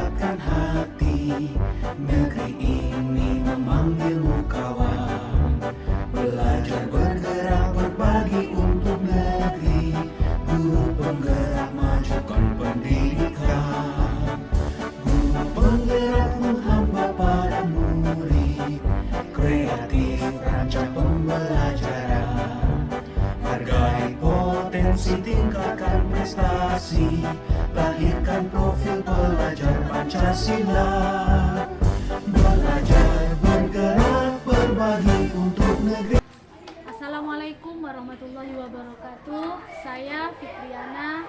mendapatkan hati. Negeri ini memanggilmu kawan, belajar bergerak berbagi untuk negeri. Guru penggerak majukan pendidikan, guru penggerak menghamba pada murid, kreatif rancang pembelajaran, hargai potensi tingkatkan prestasi, lahirkan profil pelajar Pancasila. Belajar bergerak berbagi untuk negeri. Assalamualaikum warahmatullahi wabarakatuh. Saya Fitriana,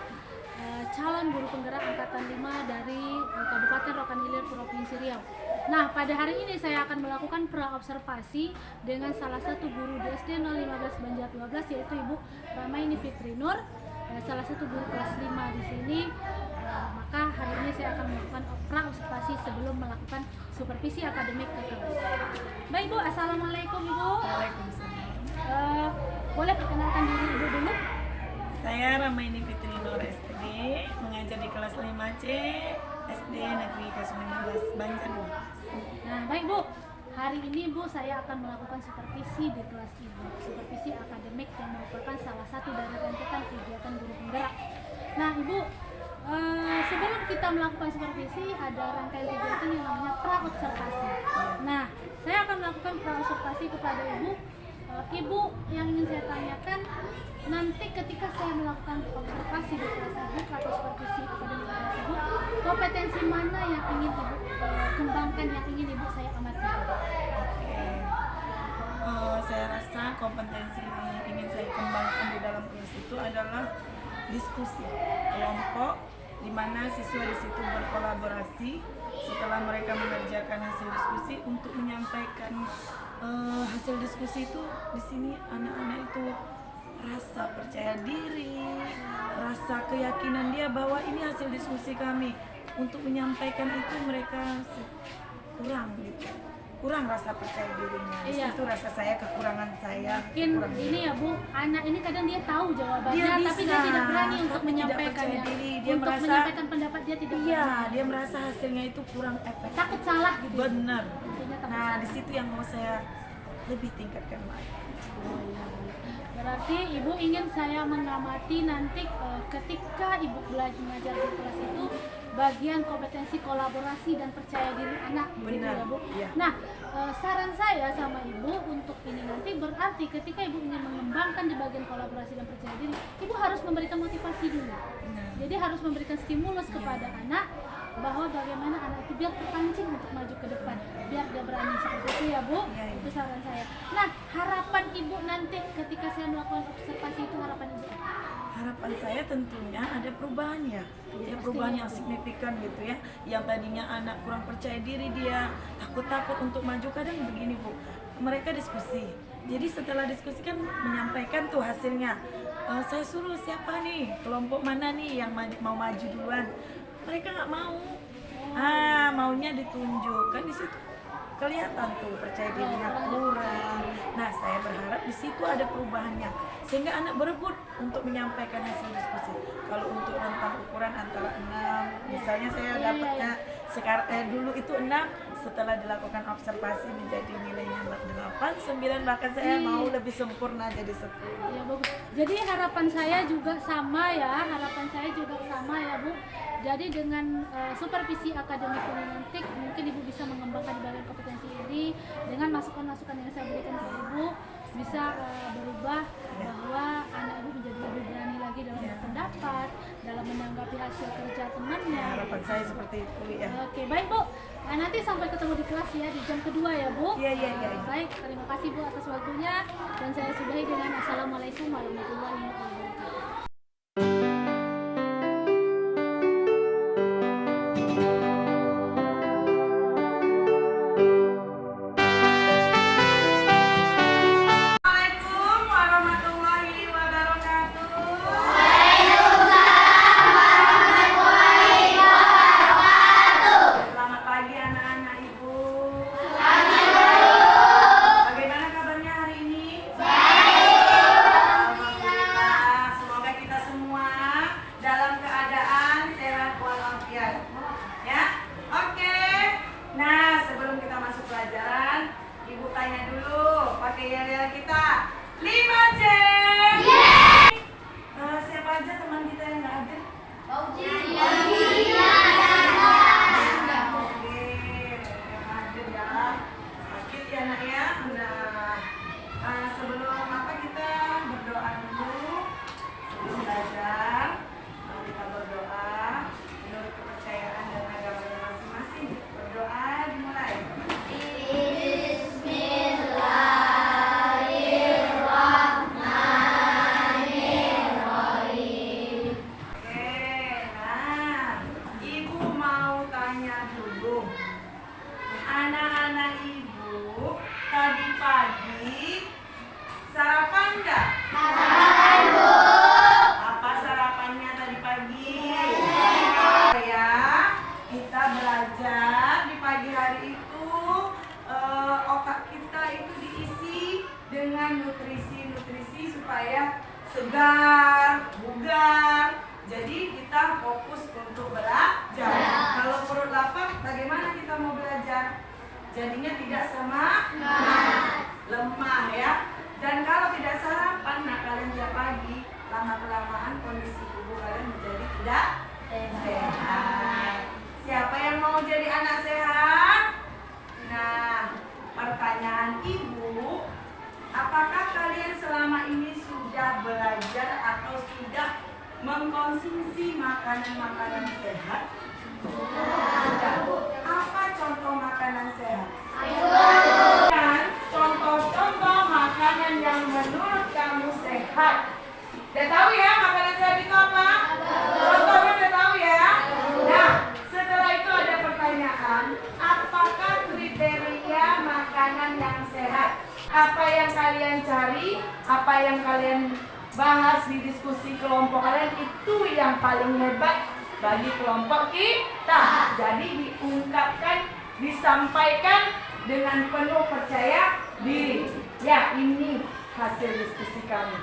calon guru penggerak angkatan 5 dari Kabupaten Rokan Hilir, Provinsi Riau. Nah, pada hari ini saya akan melakukan pra-observasi dengan salah satu guru di SD 015 Banjar 12, yaitu Ibu Ramaini Fitri Nur, salah satu guru kelas 5 di sini. Maka hari ini saya akan melakukan pra-observasi sebelum melakukan supervisi akademik ke kelas. Baik Bu, Assalamualaikum Ibu. Waalaikumsalam. Boleh perkenalkan diri Ibu dulu? Saya Ramaini Fitri Nur SD, mengajar di kelas 5C SD Negeri 015 Banjar 12. Nah, baik Bu. Hari ini Bu, saya akan melakukan supervisi di kelas Ibu. Supervisi akademik yang merupakan salah satu dari rentetan kegiatan guru penggerak. Nah, Ibu, sebelum kita melakukan supervisi ada rangkaian kegiatan yang namanya pra-observasi. Nah, saya akan melakukan pra-observasi kepada Ibu. Ibu, yang ingin saya tanyakan, nanti ketika saya melakukan observasi di kelas Ibu atau supervisi akademik di kelas Ibu, kompetensi mana yang ingin Ibu kembangkan, yang ingin Ibu saya amati? Saya rasa kompetensi yang ingin saya kembangkan di dalam kelas itu adalah diskusi kelompok, di mana siswa di situ berkolaborasi. Setelah mereka mengerjakan hasil diskusi untuk menyampaikan hasil diskusi itu, di sini anak-anak itu rasa percaya diri, rasa keyakinan dia bahwa ini hasil diskusi kami. Untuk menyampaikan itu mereka kurang gitu, kurang rasa percaya dirinya. Di Iya. situ rasa saya, kekurangan saya. Mungkin kurang ini ya Bu, anak ini kadang dia tahu jawabannya, Dia tapi bisa, dia tidak berani untuk tapi tidak menyampaikan percaya ya. diri. Dia Untuk merasa- menyampaikan pendapat dia tidak Iya, berani. dia merasa hasilnya itu kurang efektif. Takut salah gitu. Benar. Intinya takut Nah, salah. di situ yang mau saya lebih tingkatkan lagi. Berarti Ibu ingin saya mengamati nanti ketika Ibu belajar mengajar di kelas itu bagian kompetensi kolaborasi dan percaya diri anak, begitu Benar, ya Bu. iya. Nah, saran saya sama Ibu untuk ini nanti berarti ketika Ibu ingin mengembangkan di bagian kolaborasi dan percaya diri, Ibu harus memberikan motivasi dulu. Benar. Jadi harus memberikan stimulus kepada anak bahwa bagaimana anak itu biar terpancing untuk maju ke depan, biar dia berani seperti itu ya Bu. Iya, iya. Itu saran saya. Nah, harapan Ibu nanti ketika saya melakukan observasi itu, harapan Ibu apa? Harapan saya tentunya ada perubahan ya, perubahan yang signifikan gitu ya. Yang tadinya anak kurang percaya diri, dia takut-takut untuk maju. Kadang begini Bu, mereka diskusi. Jadi setelah diskusi kan menyampaikan tuh hasilnya. Saya suruh siapa nih, kelompok mana nih yang mau maju duluan. Mereka nggak mau. Maunya ditunjukkan di situ. Kelihatan tuh percaya dirinya kurang. Nah, saya berharap di situ ada perubahannya sehingga anak berebut untuk menyampaikan hasil diskusi. Kalau untuk rentang ukuran antara 6, misalnya saya dapatnya sekarang dulu itu 6, setelah dilakukan observasi menjadi nilainya 8, 9, bahkan saya mau lebih sempurna jadi 10. Ya, bagus. Jadi harapan saya juga sama ya, Bu. Jadi dengan supervisi akademik ini nanti mungkin Ibu bisa mengembangkan di bagian kompetensi ini dengan masukan-masukan yang saya berikan ke Ibu bisa berubah bahwa anak Ibu menjadi lebih berani lagi dalam berpendapat, dalam menanggapi hasil kerja temannya. Harapan saya seperti itu ya. Oke, baik Bu. Nah, nanti sampai ketemu di kelas ya di jam kedua ya Bu. Iya. Baik, terima kasih Bu atas waktunya dan saya sudahi dengan Assalamualaikum warahmatullahi wabarakatuh. Assalamualaikum warahmatullahi wabarakatuh. Selamat pagi anak-anak Ibu. Bagaimana kabarnya hari ini? Alhamdulillah. Anak-anak ibu tadi pagi sarapan nggak? Sarapan, Bu. Apa sarapannya tadi pagi? Ya, kita belajar di pagi hari itu otak kita itu diisi dengan nutrisi-nutrisi supaya segar, bugar. Jadi kita fokus untuk belajar. Kalau perut lapar, bagaimana kita mau belajar? Jadinya tidak semangat, lemah ya. Dan kalau tidak sarapan, nah kalian tiap pagi, lama-kelamaan kondisi tubuh kalian menjadi tidak sehat. Siapa yang mau jadi anak sehat? Nah, pertanyaan ibu, apakah kalian selama ini sudah belajar atau sudah mengkonsumsi makanan-makanan sehat? Sudah. Apa contoh makanan sehat? Dan contoh-contoh makanan yang menurut kamu sehat. Udah tahu ya makanan sehat itu apa? Contohnya udah tahu ya? Nah, setelah itu ada pertanyaan, apakah kriteria makanan yang sehat? Apa yang kalian cari? Apa yang kalian bahas di diskusi kelompok kalian itu yang paling hebat bagi kelompok kita. Jadi diungkapkan, disampaikan dengan penuh percaya diri. Ya, ini hasil diskusi kami.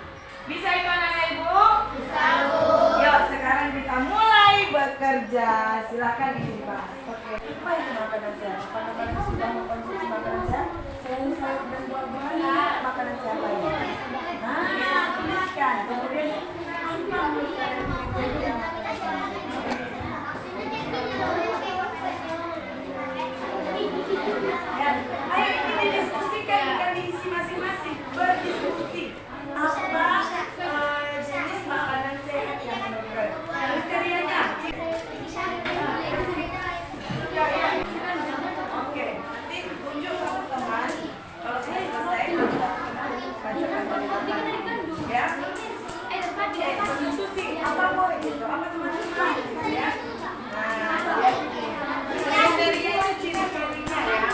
Bisa itu anak-anak ibu? Bisa, Bu. Yuk, sekarang kita mulai bekerja. Silakan dibahas. Oke. Apa itu makanan sehat? Apakah kalian sudah mengkonsumsi makanan sehat? Sayur-sayur dan buah-buahan makanan sehat lainnya. Nah, tuliskan. Kemudian apa menurut kalian kriteria makanan sehat? Ya, ayo ini didiskusikan, bukan diisi masing-masing. Berdiskusi. Apa jenis makanan sehat yang menurut kalian? Kriterianya? Oke, nanti tunjuk sama teman. Kalau sudah selesai, ya. Diskusi apa boleh gitu, apa teman-teman gitu ya. Nah, kriteria itu ciri-cirinya ya.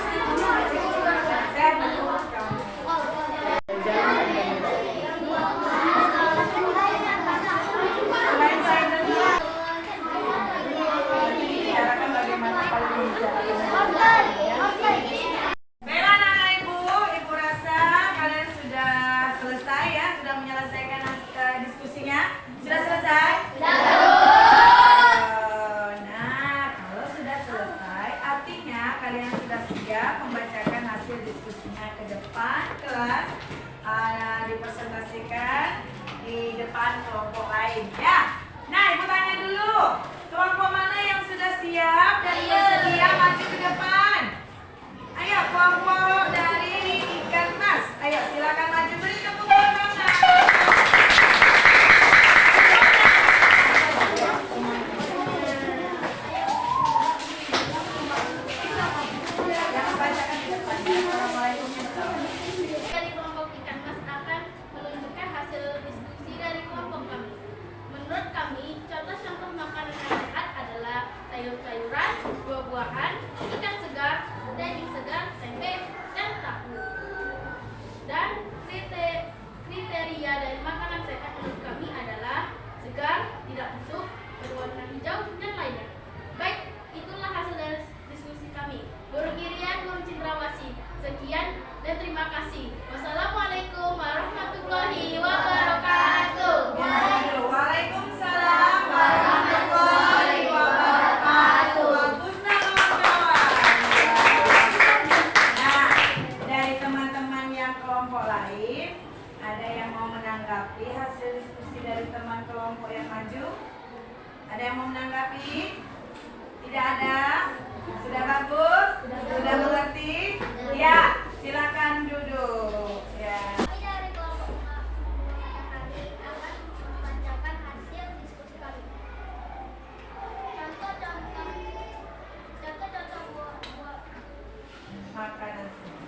Sehat menurut kamu. Bicarakan bagaimana kalau membicarakan. Baiklah anak-anak ibu rasa kalian sudah selesai ya, sudah menyelesaikan diskusinya. Sudah selesai? Nah, kalau sudah selesai, artinya kalian sudah siap membacakan hasil diskusinya ke depan kelas, dipresentasikan di depan kelompok lain ya. Nah, ibu tanya dulu, kelompok mana yang sudah siap dan bersedia maju ke depan? Ayo, kelompok dari ikan mas. Ayo, silakan maju, beri tepuk tangan. Dari kelompok ikan mas akan menunjukkan hasil diskusi dari kelompok kami. Menurut kami, contoh-contoh makanan yang sehat adalah sayur-sayuran, buah-buahan, ikan segar, daging segar, tempe, dan tahu. Dan kriteria dari makanan sehat menurut kami adalah segar, tidak busuk, berwarna hijau, dan lainnya. Baik, itulah hasil dari diskusi kami. Guru Irian, Guru Cindrawasih. Sekian dan terima kasih. Wassalamualaikum warahmatullahi wabarakatuh. Waalaikumsalam warahmatullahi wabarakatuh. Bagusnya kawan-kawan. Nah, dari teman-teman yang kelompok lain, ada yang mau menanggapi hasil diskusi dari teman kelompok yang maju? Ada yang mau menanggapi? Tidak ada? Sudah bagus? Sudah mengerti? Ya, silakan duduk. Ya. Kami dari kelompok kami akan membacakan hasil diskusi kami. Contoh-contoh buah Makanan sehat.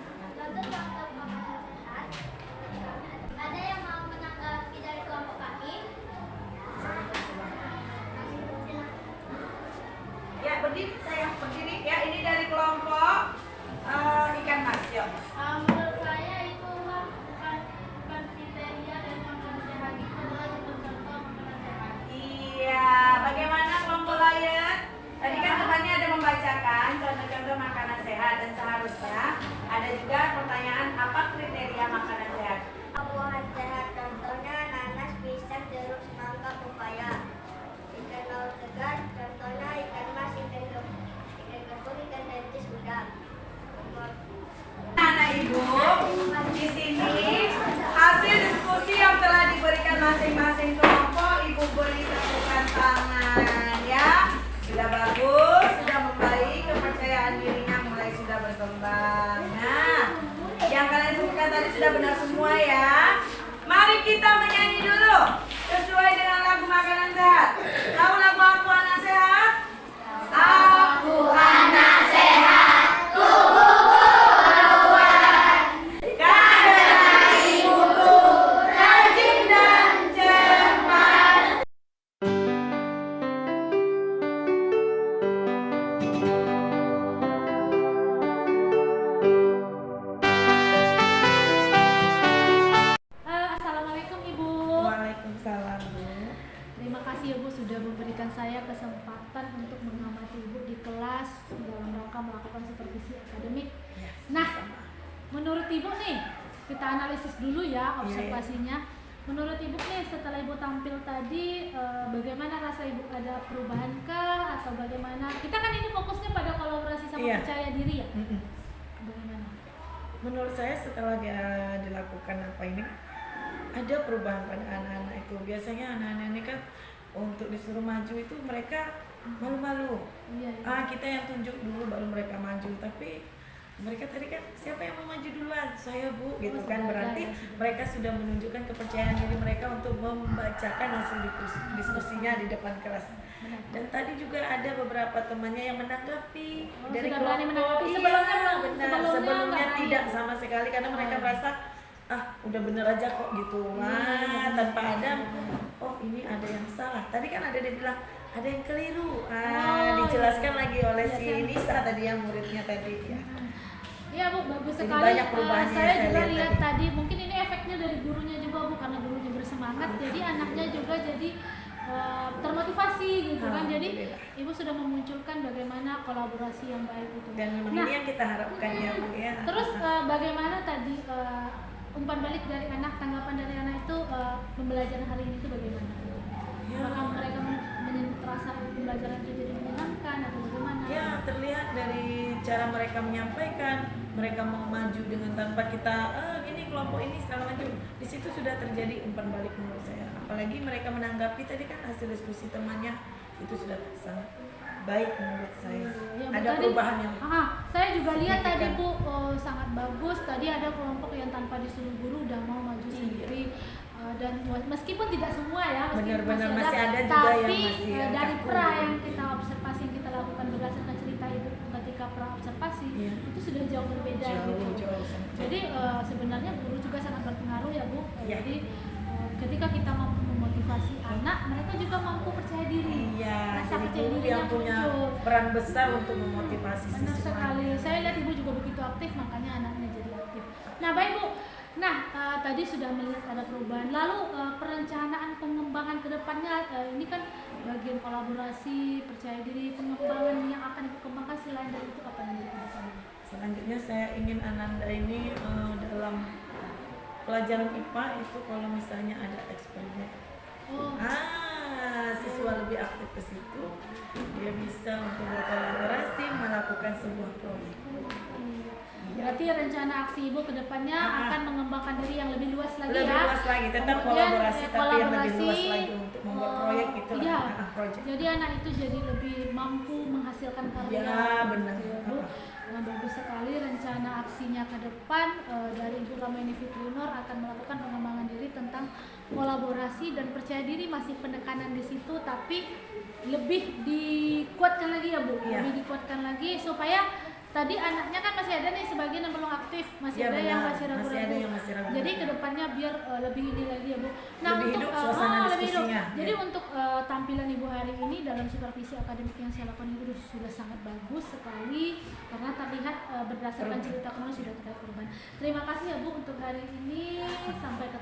contoh-contoh makanan sehat. Ada yang mau menanggapi dari kelompok kami? Ya, berdiri sayang, berdiri. ya? Menurut saya itu bukan kriteria dari makanan sehat, itu adalah contoh-contoh makanan sehat. Iya, bagaimana kelompok lain? Tadi kan temannya ada membacakan contoh-contoh makanan sehat dan seharusnya ada juga pertanyaan apa kriteria makanan sehat. Buah sehat contohnya nanas, pisang, jeruk, semangka, pepaya. Ikan laut segar contohnya ikan mas, ikan gepuk, ikan dentis, udang. Anak ibu, di sini hasil diskusi yang telah diberikan masing-masing kelompok, ibu beri tepukan tangan ya. Sudah bagus, sudah membaik, kepercayaan dirinya mulai sudah berkembang. Nah, yang kalian sebutkan tadi sudah benar semua ya. Mari kita menyanyi dulu sesuai dengan lagu makanan sehat. Tahu lagu Aku Anak Sehat? Aku anak sehat, tubuhku kuat, karena ibuku rajin dan cermat. Assalamualaikum Ibu. Waalaikumsalam. Terima kasih Ibu sudah memberikan saya kesempatan untuk mengamati Ibu di kelas dalam rangka melakukan supervisi akademik. Ya, Nah, sama-sama. menurut Ibu nih, kita analisis dulu ya observasinya. Menurut Ibu nih, setelah Ibu tampil tadi, bagaimana rasa Ibu? Ada perubahan kah atau bagaimana? Kita kan ini fokusnya pada kolaborasi sama Iya. percaya diri ya. Mm-mm. Bagaimana? Menurut saya setelah dia dilakukan apa ini ada perubahan pada anak-anak itu. Biasanya anak-anak ini kan untuk disuruh maju itu mereka malu-malu. Iya, iya. Kita yang tunjuk dulu baru mereka maju. Tapi mereka tadi kan siapa yang mau maju duluan? Saya Bu, gitu Oh, kan. sudah Berarti ada ya, sudah. mereka sudah menunjukkan kepercayaan diri mereka untuk membacakan hasil diskusinya di depan kelas. Benar. Dan tadi juga ada beberapa temannya yang menanggapi Oh, dari sudah berani kelompok. menanggapi. Iya, Sebelumnya belum. benar. Sebelumnya Sebelumnya nggak tidak berani. sama sekali karena mereka Oh. merasa udah bener aja kok gitu. Tanpa ada ini ada yang salah. Tadi kan ada dia bilang ada yang keliru. Dijelaskan iya. lagi oleh si Iya, Nisa tadi yang muridnya tadi ya. Iya Bu, bagus Jadi sekali. banyak perubahannya Saya saya juga lihat lihat tadi. tadi, mungkin ini efeknya dari gurunya juga Bu, karena gurunya bersemangat, jadi anaknya juga jadi termotivasi gitu kan. Jadi Alhamdulillah. Ibu sudah memunculkan bagaimana kolaborasi yang baik itu. Dan memang Nah, ini yang kita harapkan ya Bu ya. terus bagaimana tadi umpan balik dari anak, tanggapan dari anak itu pembelajaran hari ini itu bagaimana? Ya. Apakah mereka merasa pembelajaran itu jadi menyenangkan atau bagaimana? Ya, terlihat dari cara mereka menyampaikan, mereka mau maju dengan tanpa kita ini kelompok ini segala macam. Di situ sudah terjadi umpan balik menurut saya. Apalagi mereka menanggapi tadi kan hasil diskusi temannya itu sudah sangat baik menurut saya. Ya, Bu, Ada tadi- perubahan yang saya juga lihat tadi signifikan. Bu sangat bagus. Tadi ada kelompok yang tanpa disuruh guru udah mau maju Iya. sendiri. Dan meskipun tidak semua ya, meskipun Benar-benar masih ada juga tapi yang masih dari kaku. pra yang kita observasi, yang kita lakukan berdasarkan cerita Ibu ketika pra observasi, Iya. itu sudah jauh berbeda gitu. jauh sangat jauh. Jadi sebenarnya guru juga sangat berpengaruh ya Bu. Iya. Jadi ketika kita mampu memotivasi anak, mereka juga mampu percaya diri. Iya, Rasa jadi percaya guru dirinya yang punya muncul. peran besar untuk memotivasi Benar siswanya. sekali. Saya lihat Ibu juga begitu aktif, makanya anaknya jadi aktif. Nah, baik Bu. Nah, tadi sudah melihat ada perubahan. Lalu perencanaan pengembangan ke depannya, ini kan bagian kolaborasi, percaya diri, pengembangan yang akan dikembangkan selain dari itu apa nanti ke depannya? Selanjutnya saya ingin Ananda ini dalam pelajaran IPA itu kalau misalnya ada eksperimen, Oh, siswa lebih aktif ke situ, dia bisa untuk berkolaborasi melakukan sebuah proyek. berarti rencana aksi Ibu ke depannya akan mengembangkan diri yang lebih luas lagi Lebih ya. luas lagi, tetap Kemudian, kolaborasi tapi yang lebih kolaborasi, luas lagi untuk membuat proyek itu iya. proyek. Jadi anak itu jadi lebih mampu menghasilkan karya. Ya, benar. Gitu ya, Bu. Nah, bagus sekali rencana aksinya ke depan dari Ibu Ramaini Fitrinur akan melakukan pengembangan diri tentang kolaborasi dan percaya diri, masih penekanan di situ tapi lebih dikuatkan lagi ya Bu. Iya. Lebih dikuatkan lagi supaya tadi anaknya kan masih ada nih sebagian yang belum aktif, masih Iya, ada yang benar. masih Masih ragu-ragu. ada yang masih ragu-ragu. Jadi kedepannya biar lebih ini lagi ya Bu. Lebih hidup suasana lebih hidup. diskusinya. Jadi Iya. untuk tampilan Ibu hari ini dalam supervisi akademik yang saya lakukan itu sudah sangat bagus sekali karena terlihat berdasarkan cerita kemarin sudah kita korban. Terima kasih ya Bu untuk hari ini, sampai ketemu